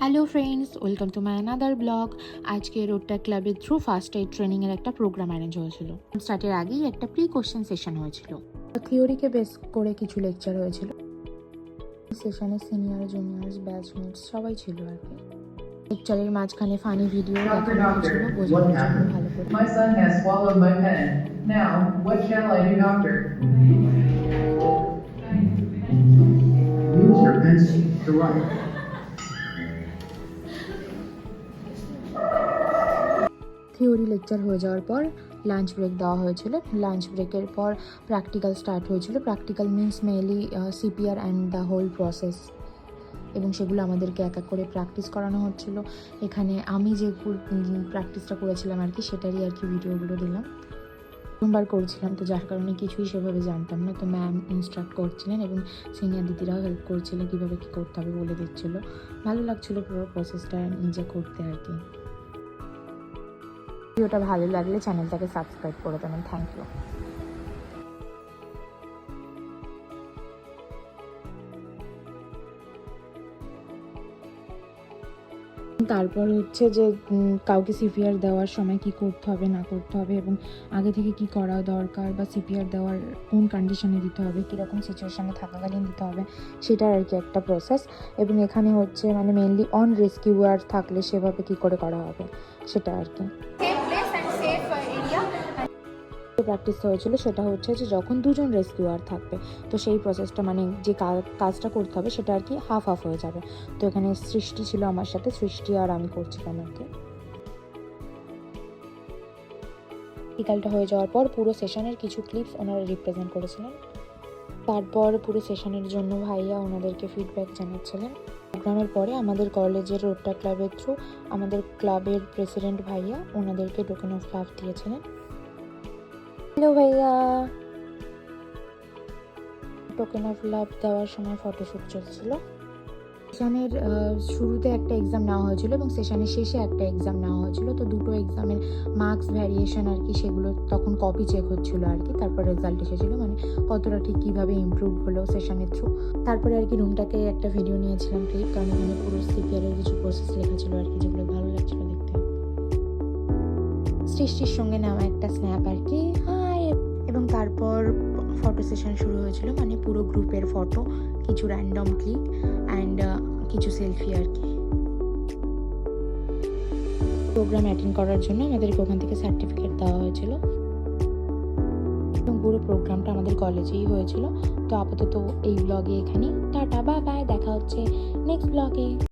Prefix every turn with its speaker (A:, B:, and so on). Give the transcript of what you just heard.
A: Hello friends, welcome to my another blog. আজকে রোডটা ক্লাবের থ্রু ফার্স্ট এইড ট্রেনিংয়ের একটা প্রোগ্রাম অ্যারেঞ্জ হয়েছিল। স্টার্টের আগেই একটা প্রি কোশ্চেন সেশন হয়েছিল, থিওরিকে বেস করে কিছু লেকচার হয়েছিল। সেশনে সিনিয়র জুনিয়র্স ব্যাচমেটস সবাই ছিল আর কি। লেকচারের মাঝখানে ফানি ভিডিও দেখানো হয়েছিল বোঝানোর জন্য ভালো করে।
B: My son has swallowed my pen. Now, what shall I do, doctor?
C: Use your pencil to write.
A: Theory lecture হয়ে যাওয়ার পর লাঞ্চ ব্রেক দেওয়া হয়েছিল। লাঞ্চ ব্রেকের পর প্র্যাকটিক্যাল স্টার্ট হয়েছিল। Practical means mainly CPR and the whole process, এবং সেগুলো আমাদেরকে এক এক করে প্র্যাকটিস করানো হচ্ছিল। এখানে আমি যে প্র্যাকটিসটা করেছিলাম আর কি, সেটারই আর কি ভিডিওগুলো দিলাম। প্রথমবার করছিলাম তো যার কারণে কিছুই সেভাবে জানতাম না, তো ম্যাম ইনস্ট্রাক্ট করছিলেন এবং সিনিয়র দিদিরাও হেল্প করছিলেন, কীভাবে কী করতে হবে বলে দিচ্ছিলো। ভালো লাগছিলো পুরো প্রসেসটা নিজে করতে আর কি। ভিডিওটা ভালো লাগলে চ্যানেলটাকে সাবস্ক্রাইব করে দেবেন। Thank you. তারপর হচ্ছে যে কাউকে সিপিআর দেওয়ার সময় কি করতে হবে না করতে হবে, এবং আগে থেকে কি করা দরকার, বা সিপিআর দেওয়ার কোন কন্ডিশনে দিতে হবে, কীরকম সিচুয়েশানে থাকাকালীন দিতে হবে, সেটার আর কি একটা প্রসেস। এবং এখানে হচ্ছে মানে মেনলি অন রেস্কিউয়ার থাকলে সেভাবে কি করে করা হবে সেটা আর কি। প্র্যাকটিসটা হয়েছিল সেটা হচ্ছে যে যখন দুজন রেস্কিউয়ার থাকবে, তো সেই প্রসেসটা মানে যে কাজটা করতে হবে সেটা আর কি হাফ হাফ হয়ে যাবে। তো এখানে সৃষ্টি ছিল আমার সাথে, সৃষ্টি আর আমি করছিলাম আর কি। বিকালটা হয়ে যাওয়ার পর পুরো সেশনের কিছু ক্লিপস ওনারা রিপ্রেজেন্ট করেছিলেন। তারপর পুরো সেশনের জন্য ভাইয়া ওনাদেরকে ফিডব্যাক জানাচ্ছিলেন। প্রোগ্রামের পরে আমাদের কলেজের রোডটা ক্লাবের থ্রু আমাদের ক্লাবের প্রেসিডেন্ট ভাইয়া ওনাদেরকে টোকেন অফ লাভ দিয়েছিলেন। হ্যালো ভাইয়া। টোকেন অফ লাভ দেওয়ার সময় ফটোশ্যুট চলছিল। সেশনের শুরুতে একটা এক্সাম নেওয়া হয়েছিল এবং সেশনের শেষে একটা এক্সাম নেওয়া হয়েছিল। তো দুটো এক্সামের মার্কস ভ্যারিয়েশন আর কি, সেগুলো তখন কপি চেক হচ্ছিল আর কি। তারপর রেজাল্ট এসেছিলো, মানে কতটা ঠিক কীভাবে ইমপ্রুভ হলো সেশনের থ্রু। তারপরে আর কি রুমটাকে একটা ভিডিও নিয়েছিলাম ক্লিপ, কারণ এখানে পুরো সিপিআরের কিছু প্রসেস লেখা ছিল আর কি, যেগুলো ভালো লাগছিলো দেখতে। সৃষ্টির সঙ্গে নেওয়া একটা স্ন্যাপ আর কি, হাই। এবং তারপর ফটো সেশন শুরু হয়েছিল, মানে পুরো গ্রুপের ফটো, কিছু র্যান্ডম ক্লিপ অ্যান্ড কিছু সেলফি আর কি। প্রোগ্রাম অ্যাটেন্ড করার জন্য আমাদেরকে ওখান থেকে সার্টিফিকেট দেওয়া হয়েছিল, এবং পুরো প্রোগ্রামটা আমাদের কলেজেই হয়েছিল। তো আপাতত এই ব্লগে এখানেই, টাটা, বাই বাই, দেখা হচ্ছে নেক্সট ব্লগে।